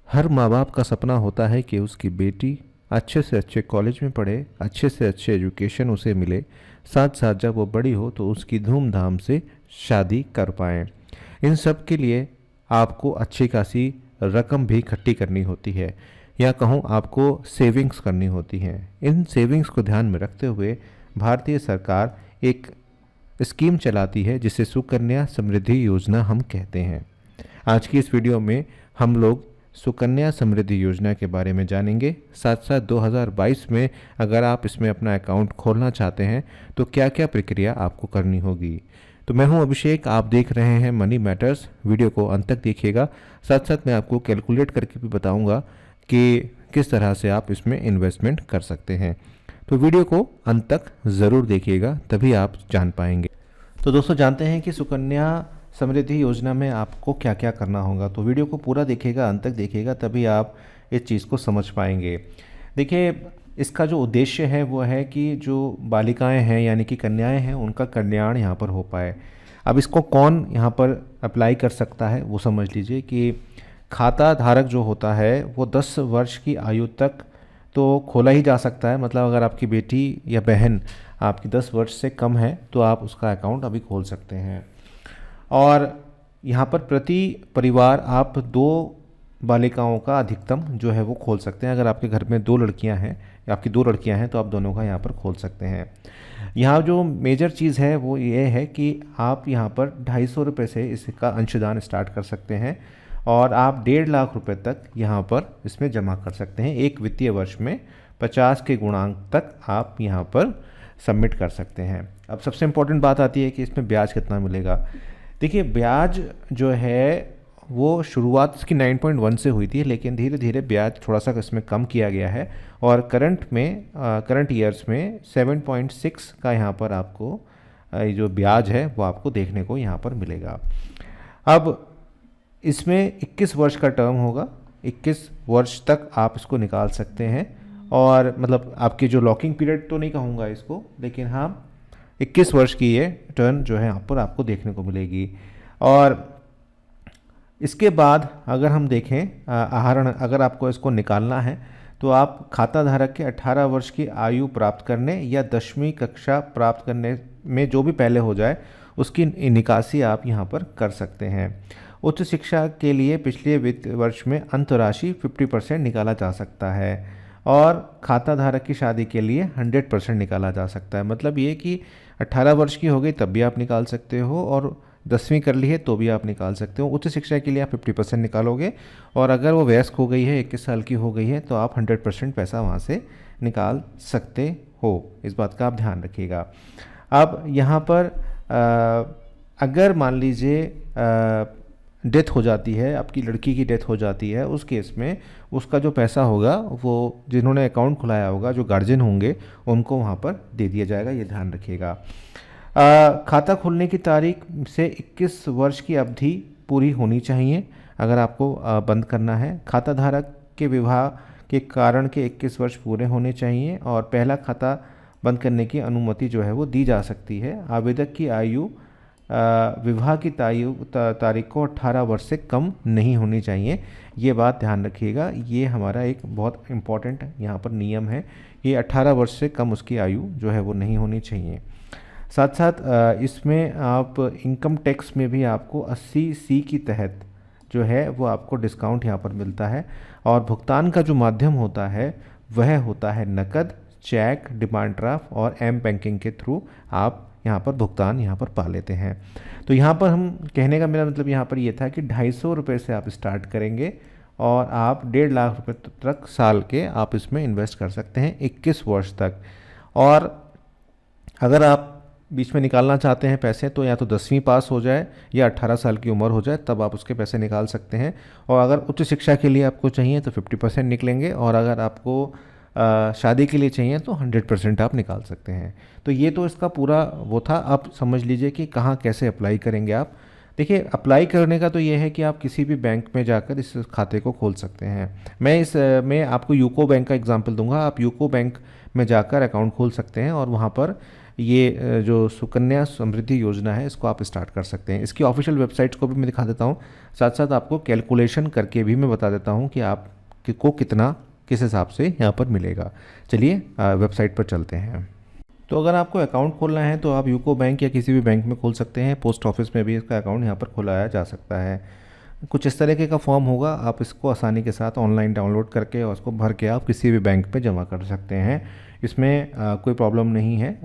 हर माँ बाप का सपना होता है कि उसकी बेटी अच्छे से अच्छे कॉलेज में पढ़े, अच्छे से अच्छे एजुकेशन उसे मिले, साथ साथ जब वो बड़ी हो तो उसकी धूमधाम से शादी कर पाएँ। इन सब के लिए आपको अच्छी खासी रकम भी इकट्ठी करनी होती है, या कहूँ आपको सेविंग्स करनी होती हैं। इन सेविंग्स को ध्यान में रखते हुए भारतीय सरकार एक स्कीम चलाती है जिसे सुकन्या समृद्धि योजना हम कहते हैं। आज की इस वीडियो में हम लोग सुकन्या समृद्धि योजना के बारे में जानेंगे। साथ साथ 2022 में अगर आप इसमें अपना अकाउंट खोलना चाहते हैं तो क्या क्या प्रक्रिया आपको करनी होगी। तो मैं हूं अभिषेक, आप देख रहे हैं मनी मैटर्स। वीडियो को अंत तक देखिएगा। साथ साथ मैं आपको कैलकुलेट करके भी बताऊंगा कि किस तरह से आप इसमें इन्वेस्टमेंट कर सकते हैं। तो वीडियो को अंत तक ज़रूर देखिएगा, तभी आप जान पाएंगे। तो दोस्तों, जानते हैं कि सुकन्या समृद्धि योजना में आपको क्या क्या करना होगा। तो वीडियो को पूरा देखिएगा, अंत तक देखिएगा, तभी आप इस चीज़ को समझ पाएंगे। देखिए, इसका जो उद्देश्य है वो है कि जो बालिकाएं हैं यानी कि कन्याएं हैं, उनका कल्याण यहाँ पर हो पाए। अब इसको कौन यहाँ पर अप्लाई कर सकता है वो समझ लीजिए कि खाता धारक जो होता है वो 10 वर्ष की आयु तक तो खोला ही जा सकता है। मतलब अगर आपकी बेटी या बहन आपकी 10 वर्ष से कम है तो आप उसका अकाउंट अभी खोल सकते हैं। और यहाँ पर प्रति परिवार आप 2 बालिकाओं का अधिकतम जो है वो खोल सकते हैं। अगर आपके घर में 2 लड़कियाँ हैं या आपकी 2 लड़कियाँ हैं तो आप दोनों का यहाँ पर खोल सकते हैं। यहाँ जो मेजर चीज़ है वो ये है कि आप यहाँ पर 250 रुपये से इसका अंशदान स्टार्ट कर सकते हैं और आप 1.5 लाख रुपए तक यहाँ पर इसमें जमा कर सकते हैं। एक वित्तीय वर्ष में 50 के गुणांक तक आप यहाँ पर सबमिट कर सकते हैं। अब सबसे इम्पोर्टेंट बात आती है कि इसमें ब्याज कितना मिलेगा। देखिए, ब्याज जो है वो शुरुआत इसकी 9.1 से हुई थी, लेकिन धीरे धीरे ब्याज थोड़ा सा इसमें कम किया गया है और करंट ईयर्स में 7.6 का यहाँ पर आपको ये जो ब्याज है वो आपको देखने को यहाँ पर मिलेगा। अब इसमें 21 वर्ष का टर्म होगा। 21 वर्ष तक आप इसको निकाल सकते हैं और मतलब आपकी जो लॉकिंग पीरियड तो नहीं कहूँगा इसको, लेकिन हाँ 21 वर्ष की ये टर्न जो है यहाँ पर आपको देखने को मिलेगी। और इसके बाद अगर हम देखें आहरण, अगर आपको इसको निकालना है तो आप खाता धारक के 18 वर्ष की आयु प्राप्त करने या 10वीं कक्षा प्राप्त करने में जो भी पहले हो जाए उसकी निकासी आप यहाँ पर कर सकते हैं। उच्च शिक्षा के लिए पिछले वित्त वर्ष में अंतराशि 50% निकाला जा सकता है और खाता धारक की शादी के लिए 100% निकाला जा सकता है। मतलब ये कि 18 वर्ष की हो गई तब भी आप निकाल सकते हो और 10वीं कर ली है तो भी आप निकाल सकते हो। उच्च शिक्षा के लिए आप 50% निकालोगे और अगर वो वयस्क हो गई है, 21 साल की हो गई है, तो आप 100% पैसा वहाँ से निकाल सकते हो। इस बात का आप ध्यान रखिएगा। अब यहाँ पर अगर मान लीजिए डेथ हो जाती है, आपकी लड़की की डेथ हो जाती है, उस केस में उसका जो पैसा होगा वो जिन्होंने अकाउंट खुलाया होगा, जो गार्जियन होंगे, उनको वहाँ पर दे दिया जाएगा। ये ध्यान रखिएगा। खाता खोलने की तारीख से 21 वर्ष की अवधि पूरी होनी चाहिए अगर आपको बंद करना है। खाता धारक के विवाह के कारण के 21 वर्ष पूरे होने चाहिए और पहला खाता बंद करने की अनुमति जो है वो दी जा सकती है। आवेदक की आयु विवाह की तारीख को 18 वर्ष से कम नहीं होनी चाहिए। ये बात ध्यान रखिएगा। ये हमारा एक बहुत इम्पॉर्टेंट यहाँ पर नियम है। ये 18 वर्ष से कम उसकी आयु जो है वो नहीं होनी चाहिए। साथ साथ इसमें आप इनकम टैक्स में भी आपको 80C की तहत जो है वो आपको डिस्काउंट यहाँ पर मिलता है और भुगतान का जो माध्यम होता है वह होता है नकद, चेक, डिमांड ड्राफ्ट और एम बैंकिंग के थ्रू आप यहाँ पर भुगतान यहाँ पर पा लेते हैं। तो यहाँ पर हम कहने का मेरा मतलब यहाँ पर ये था कि 250 रुपये से आप स्टार्ट करेंगे और आप 1.5 लाख रुपये तक साल के आप इसमें इन्वेस्ट कर सकते हैं 21 वर्ष तक। और अगर आप बीच में निकालना चाहते हैं पैसे तो या तो 10वीं पास हो जाए या 18 साल की उम्र हो जाए, तब आप उसके पैसे निकाल सकते हैं। और अगर उच्च शिक्षा के लिए आपको चाहिए तो 50% निकलेंगे और अगर आपको शादी के लिए चाहिए तो 100% आप निकाल सकते हैं। तो ये तो इसका पूरा वो था। आप समझ लीजिए कि कहाँ कैसे अप्लाई करेंगे आप। देखिए, अप्लाई करने का तो ये है कि आप किसी भी बैंक में जाकर इस खाते को खोल सकते हैं। मैं आपको यूको बैंक का एग्जांपल दूंगा। आप यूको बैंक में जाकर अकाउंट खोल सकते हैं और वहाँ पर ये जो सुकन्या समृद्धि योजना है इसको आप स्टार्ट कर सकते हैं। इसकी ऑफिशियल वेबसाइट को भी मैं दिखा देता हूँ, साथ साथ आपको कैलकुलेशन करके भी मैं बता देता हूँ कि आप को कितना किस हिसाब से यहाँ पर मिलेगा। चलिए वेबसाइट पर चलते हैं। तो अगर आपको अकाउंट खोलना है तो आप यूको बैंक या किसी भी बैंक में खोल सकते हैं। पोस्ट ऑफिस में भी इसका अकाउंट यहाँ पर खोलाया जा सकता है। कुछ इस तरीके का फॉर्म होगा, आप इसको आसानी के साथ ऑनलाइन डाउनलोड करके और उसको भर के आप किसी भी बैंक पे जमा कर सकते हैं। इसमें कोई प्रॉब्लम नहीं है।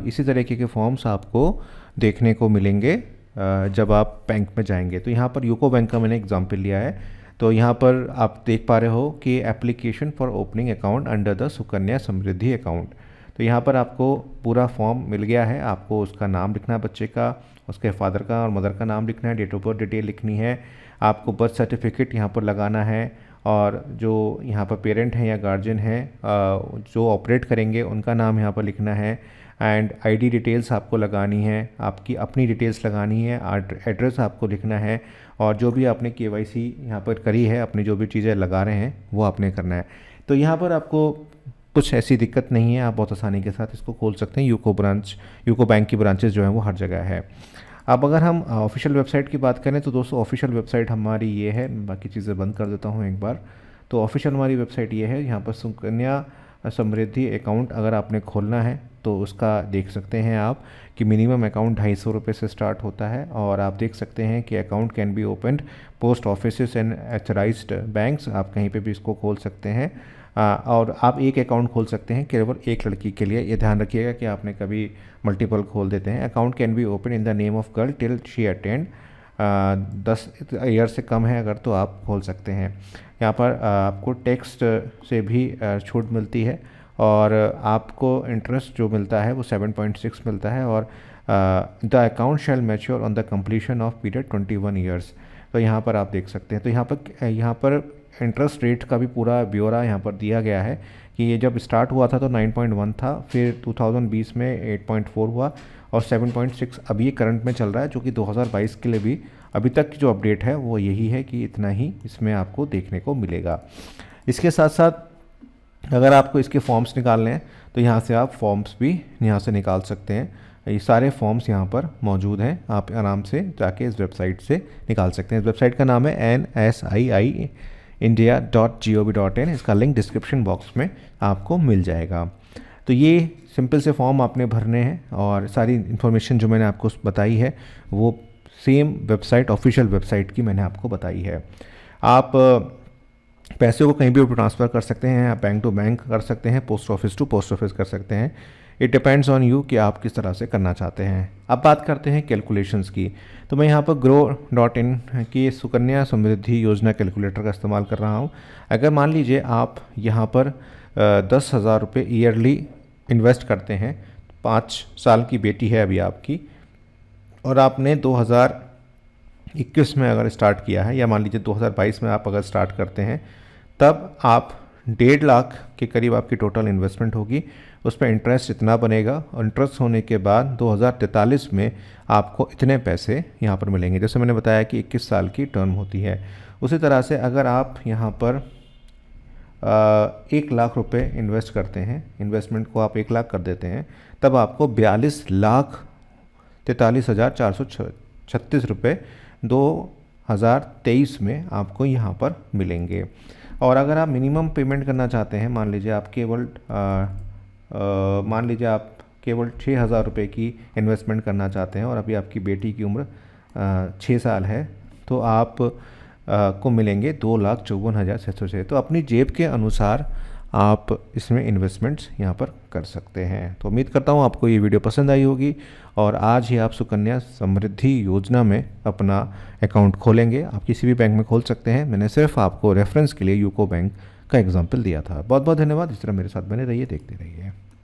इसी तरीके के फॉर्म्स आपको देखने को मिलेंगे जब आप बैंक में जाएंगे। तो यहाँ पर यूको बैंक का मैंने एग्जाम्पल लिया है। तो यहाँ पर आप देख पा रहे हो कि application for opening account under the Sukanya Samriddhi account. तो यहाँ पर आपको पूरा फॉर्म मिल गया है। आपको उसका नाम लिखना है, बच्चे का, उसके फादर का और मदर का नाम लिखना है, डेट ऑफ बर्थ डिटेल लिखनी है, आपको बर्थ सर्टिफिकेट यहाँ पर लगाना है, और जो यहाँ पर पेरेंट हैं या गार्जियन हैं जो ऑपरेट करेंगे उनका नाम यहाँ पर लिखना है, एंड आईडी डिटेल्स आपको लगानी है, आपकी अपनी डिटेल्स लगानी है, एड्रेस आपको लिखना है, और जो भी आपने केवाईसी यहाँ पर करी है, अपनी जो भी चीज़ें लगा रहे हैं वो आपने करना है। तो यहाँ पर आपको कुछ ऐसी दिक्कत नहीं है, आप बहुत आसानी के साथ इसको खोल सकते हैं। यूको बैंक की ब्रांचेस जो हैं वो हर जगह है। अब अगर हम ऑफिशियल वेबसाइट की बात करें तो दोस्तों ऑफिशियल वेबसाइट हमारी ये है। बाकी चीज़ें बंद कर देता हूँ एक बार। तो ऑफिशियल हमारी वेबसाइट ये है। यहाँ पर सुकन्या समृद्धि अकाउंट अगर आपने खोलना है तो उसका देख सकते हैं आप कि मिनिमम अकाउंट 250 रुपये से स्टार्ट होता है, और आप देख सकते हैं कि account can be opened post office and authorised banks. आप कहीं पे भी इसको खोल सकते हैं, और आप एक अकाउंट खोल सकते हैं केवल एक लड़की के लिए। ये ध्यान रखिएगा कि आपने कभी मल्टीपल खोल देते हैं। Account can be open in the name of girl till she attend 10 year से कम है अगर तो आप खोल सकते हैं। यहाँ पर आपको टेक्स्ट से भी छूट मिलती है, और आपको इंटरेस्ट जो मिलता है वो 7.6 मिलता है, और the account shall mature on the completion of period 21 years. तो यहाँ पर आप देख सकते हैं। तो यहाँ पर इंटरेस्ट रेट का भी पूरा ब्यौरा यहाँ पर दिया गया है कि ये जब स्टार्ट हुआ था तो 9.1 था, फिर 2020 में 8.4 हुआ, और 7.6 अभी ये करंट में चल रहा है, जो कि 2022 के लिए भी अभी तक जो अपडेट है वो यही है कि इतना ही इसमें आपको देखने को मिलेगा। इसके साथ साथ अगर आपको इसके फॉर्म्स निकालने हैं तो यहाँ से आप फॉर्म्स भी यहाँ से निकाल सकते हैं। ये सारे फॉर्म्स यहाँ पर मौजूद हैं, आप आराम से जाके इस वेबसाइट से निकाल सकते हैं। इस वेबसाइट का नाम है NSII India.gov.in। इसका लिंक डिस्क्रिप्शन बॉक्स में आपको मिल जाएगा। तो ये सिंपल से फॉर्म आपने भरने हैं, और सारी इन्फॉर्मेशन जो मैंने आपको बताई है वो सेम वेबसाइट, ऑफिशियल वेबसाइट की मैंने आपको बताई है। आप पैसे को कहीं भी ट्रांसफ़र कर सकते हैं, आप बैंक टू बैंक कर सकते हैं, post office to post office कर सकते हैं। इट डिपेंड्स ऑन यू कि आप किस तरह से करना चाहते हैं। अब बात करते हैं कैलकुलेशंस की। तो मैं यहाँ पर grow.in की सुकन्या समृद्धि योजना कैलकुलेटर का इस्तेमाल कर रहा हूँ। अगर मान लीजिए आप यहाँ पर 10,000 रुपये ईयरली इन्वेस्ट करते हैं, 5 साल की बेटी है अभी आपकी, और आपने 2021 में अगर स्टार्ट किया है, या मान लीजिए 2022 में आप अगर स्टार्ट करते हैं, तब आप 1.5 लाख के करीब आपकी टोटल इन्वेस्टमेंट होगी। उस पर इंटरेस्ट इतना बनेगा, और इंटरेस्ट होने के बाद 2043 में आपको इतने पैसे यहाँ पर मिलेंगे। जैसे मैंने बताया कि 21 साल की टर्म होती है। उसी तरह से अगर आप यहाँ पर 1 लाख रुपए इन्वेस्ट करते हैं, इन्वेस्टमेंट को आप 1 लाख कर देते हैं, तब आपको 42,43,436 रुपये 2023 में आपको यहाँ पर मिलेंगे। और अगर आप मिनिमम पेमेंट करना चाहते हैं, मान लीजिए आप केवल 6,000 रुपये की इन्वेस्टमेंट करना चाहते हैं, और अभी आपकी बेटी की उम्र 6 साल है, तो आप को मिलेंगे 2,54,606। तो अपनी जेब के अनुसार आप इसमें इन्वेस्टमेंट्स यहाँ पर कर सकते हैं। तो उम्मीद करता हूँ आपको ये वीडियो पसंद आई होगी, और आज ही आप सुकन्या समृद्धि योजना में अपना अकाउंट खोलेंगे। आप किसी भी बैंक में खोल सकते हैं। मैंने सिर्फ आपको रेफरेंस के लिए यूको बैंक का एग्जाम्पल दिया था। बहुत बहुत धन्यवाद। इस तरह मेरे साथ बने रहिए, देखते रहिए।